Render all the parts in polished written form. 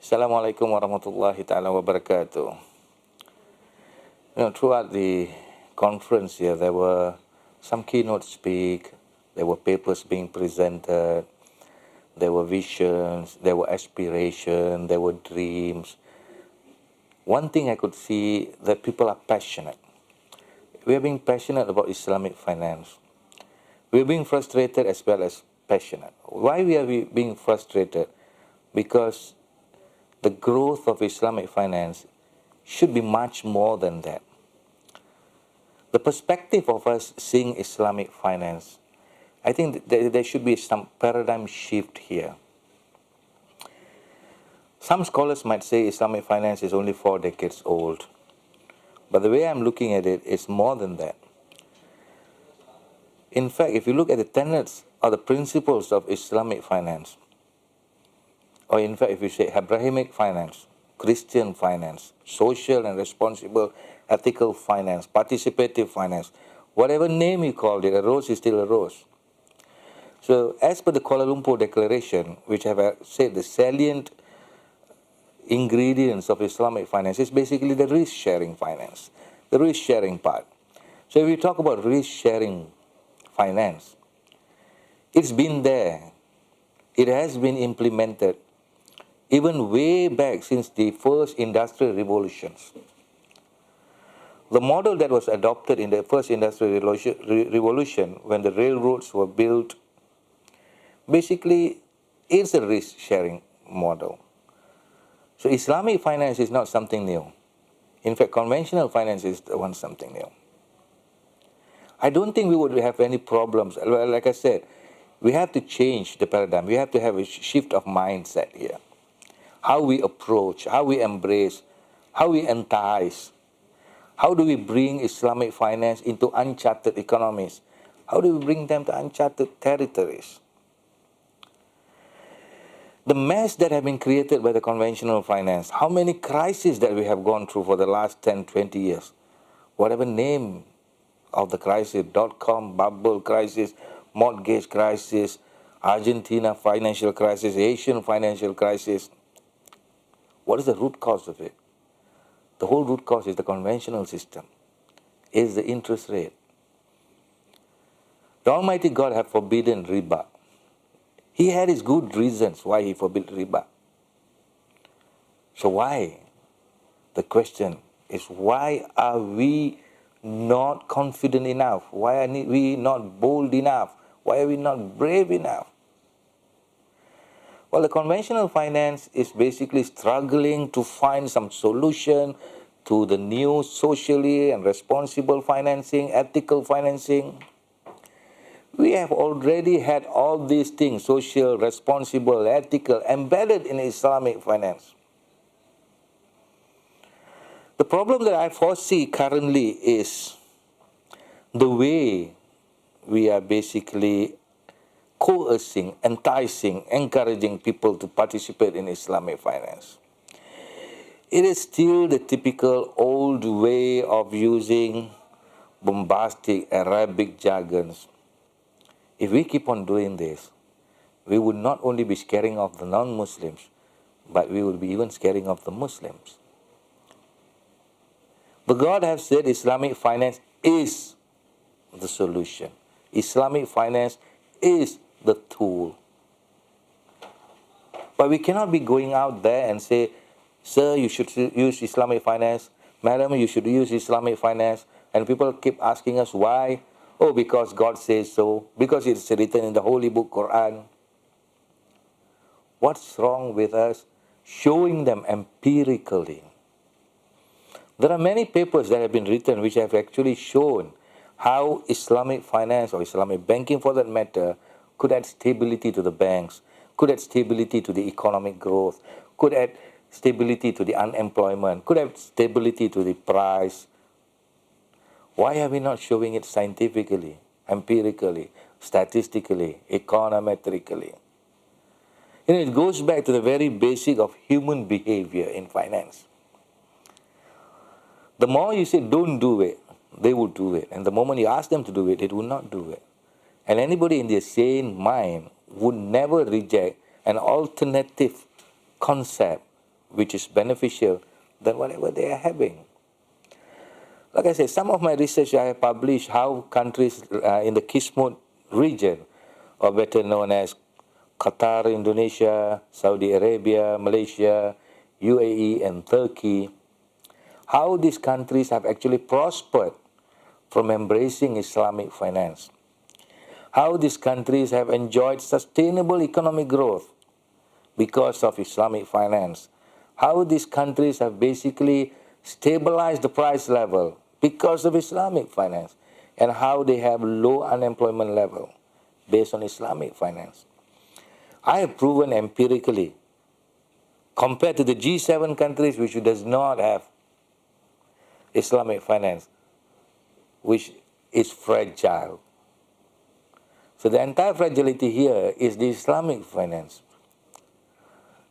Assalamualaikum warahmatullahi ta'ala wabarakatuh. Throughout the conference here, there were some keynote speak, there were papers being presented, there were visions, there were aspirations, there were dreams. One thing I could see that people are passionate. We are being passionate about Islamic finance. We are being frustrated as well as passionate. Why we are being frustrated? Because the growth of Islamic finance should be much more than that. The perspective of us seeing Islamic finance, I think there should be some paradigm shift here. Some scholars might say Islamic finance is only 4 decades old. But the way I'm looking at it is more than that. In fact, if you look at the tenets or the principles of Islamic finance, or in fact, if you say Abrahamic finance, Christian finance, social and responsible ethical finance, participative finance, whatever name you called it, a rose is still a rose. So as per the Kuala Lumpur Declaration, which have said the salient ingredients of Islamic finance is basically the risk-sharing finance, the risk-sharing part. So if we talk about risk-sharing finance, it's been there. It has been implemented even way back since the first industrial revolutions. The model that was adopted in the first industrial revolution when the railroads were built basically is a risk-sharing model. So Islamic finance is not something new. In fact, conventional finance is the one something new. I don't think we would have any problems. Like I said, we have to change the paradigm. We have to have a shift of mindset here. How we approach, how we embrace, how we entice. How do we bring Islamic finance into uncharted economies? How do we bring them to uncharted territories? The mess that have been created by the conventional finance, how many crises that we have gone through for the last 10, 20 years, whatever name of the crisis, dot-com bubble crisis, mortgage crisis, Argentina financial crisis, Asian financial crisis. What is the root cause of it? The whole root cause is the conventional system, is the interest rate. The Almighty God have forbidden riba. He had his good reasons why he forbid riba. So why? The question is, why are we not confident enough? Why are we not bold enough? Why are we not brave enough? Well, the conventional finance is basically struggling to find some solution to the new socially and responsible financing, ethical financing. We have already had all these things, social, responsible, ethical, embedded in Islamic finance. The problem that I foresee currently is the way we are basically coercing, enticing, encouraging people to participate in Islamic finance. It is still the typical old way of using bombastic Arabic jargons. If we keep on doing this, we would not only be scaring off the non-Muslims, but we will be even scaring off the Muslims. But God has said Islamic finance is the solution. Islamic finance is the tool. But we cannot be going out there and say, sir, you should use Islamic finance. Madam, you should use Islamic finance. And people keep asking us why. Oh, because God says so. Because it's written in the Holy Book, Quran. What's wrong with us showing them empirically? There are many papers that have been written which have actually shown how Islamic finance or Islamic banking for that matter could add stability to the banks, could add stability to the economic growth, could add stability to the unemployment, could add stability to the price. Why are we not showing it scientifically, empirically, statistically, econometrically? It goes back to the very basic of human behavior in finance. The more you say don't do it, they will do it. And the moment you ask them to do it, they will not do it. And anybody in their sane mind would never reject an alternative concept which is beneficial than whatever they are having. Like I said, some of my research I have published how countries in the QISMUT region, or better known as Qatar, Indonesia, Saudi Arabia, Malaysia, UAE and Turkey, how these countries have actually prospered from embracing Islamic finance. How these countries have enjoyed sustainable economic growth because of Islamic finance. How these countries have basically stabilized the price level because of Islamic finance. And how they have low unemployment level based on Islamic finance. I have proven empirically, compared to the G7 countries which does not have Islamic finance, which is fragile. So the entire fragility here is the Islamic finance.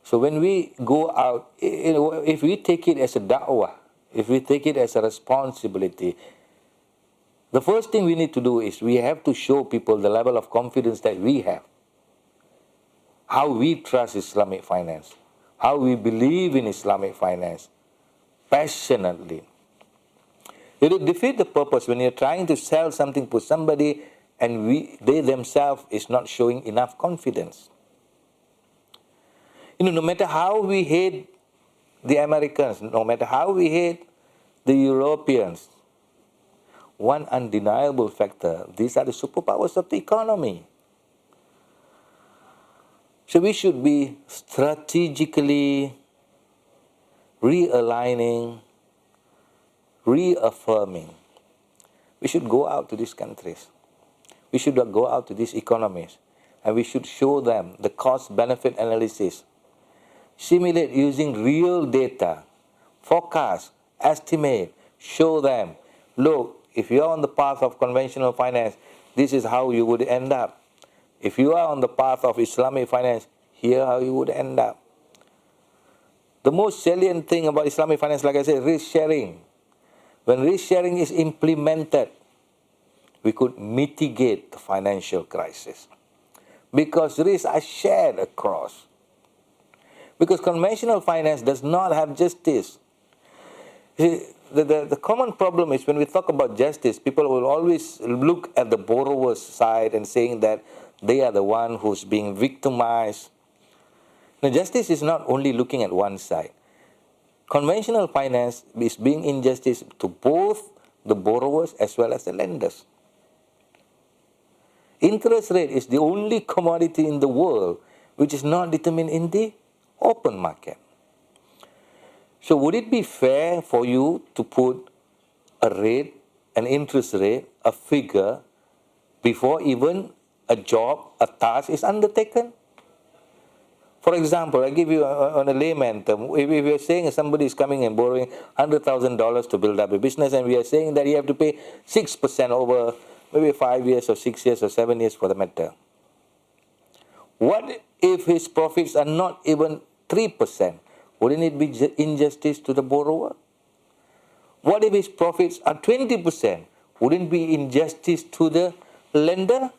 So when we go out, if we take it as a da'wah, if we take it as a responsibility, the first thing we need to do is we have to show people the level of confidence that we have. How we trust Islamic finance. How we believe in Islamic finance passionately. It will defeat the purpose when you're trying to sell something to somebody and they themselves is not showing enough confidence. No matter how we hate the Americans, no matter how we hate the Europeans, one undeniable factor, these are the superpowers of the economy. So we should be strategically realigning, reaffirming. We should go out to these countries. We should go out to these economies and we should show them the cost-benefit analysis. Simulate using real data, forecast, estimate, show them, look, if you are on the path of conventional finance, this is how you would end up. If you are on the path of Islamic finance, here how you would end up. The most salient thing about Islamic finance, like I said, risk sharing. When risk sharing is implemented, we could mitigate the financial crisis. Because risks are shared across. Because conventional finance does not have justice. The common problem is when we talk about justice, people will always look at the borrower's side and saying that they are the one who's being victimized. Now, justice is not only looking at one side. Conventional finance is being injustice to both the borrowers as well as the lenders. Interest rate is the only commodity in the world which is not determined in the open market. So would it be fair for you to put a rate, an interest rate, a figure, before even a job, a task is undertaken? For example, I give you on a layman term, if we are saying somebody is coming and borrowing $100,000 to build up a business and we are saying that you have to pay 6% over maybe 5 years or 6 years or 7 years for the matter. What if his profits are not even 3%? Wouldn't it be injustice to the borrower? What if his profits are 20%? Wouldn't it be injustice to the lender?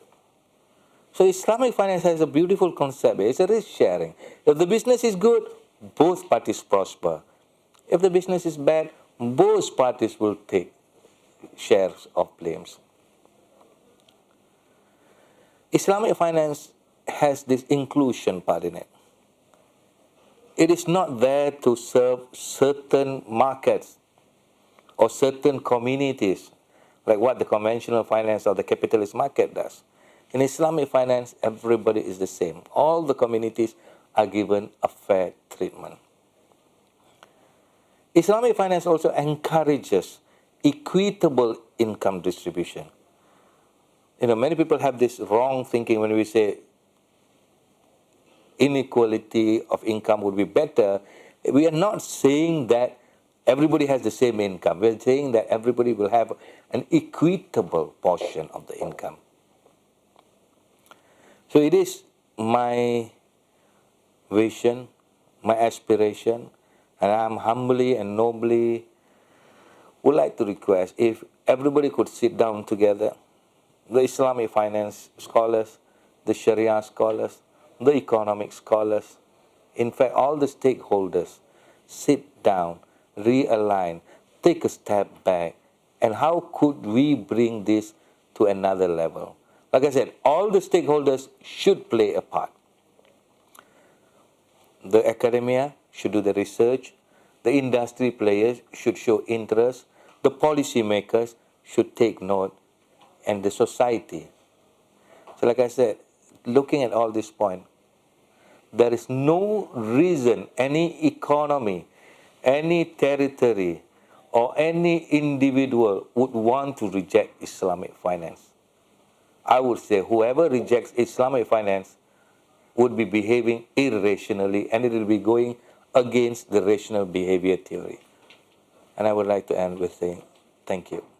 So Islamic finance has a beautiful concept. It's a risk sharing. If the business is good, both parties prosper. If the business is bad, both parties will take shares of blames. Islamic finance has this inclusion part in it. It is not there to serve certain markets or certain communities like what the conventional finance or the capitalist market does. In Islamic finance, everybody is the same. All the communities are given a fair treatment. Islamic finance also encourages equitable income distribution. Many people have this wrong thinking when we say inequality of income would be better. We are not saying that everybody has the same income. We are saying that everybody will have an equitable portion of the income. So it is my vision, my aspiration, and I am humbly and nobly would like to request if everybody could sit down together, the Islamic finance scholars, the Sharia scholars, the economic scholars, in fact all the stakeholders, sit down, realign, take a step back, and how could we bring this to another level? Like I said, all the stakeholders should play a part. The academia should do the research, the industry players should show interest, the policymakers should take note, and the society. So like I said, looking at all this point, there is no reason any economy, any territory, or any individual would want to reject Islamic finance. I would say whoever rejects Islamic finance would be behaving irrationally, and it will be going against the rational behavior theory. And I would like to end with saying thank you.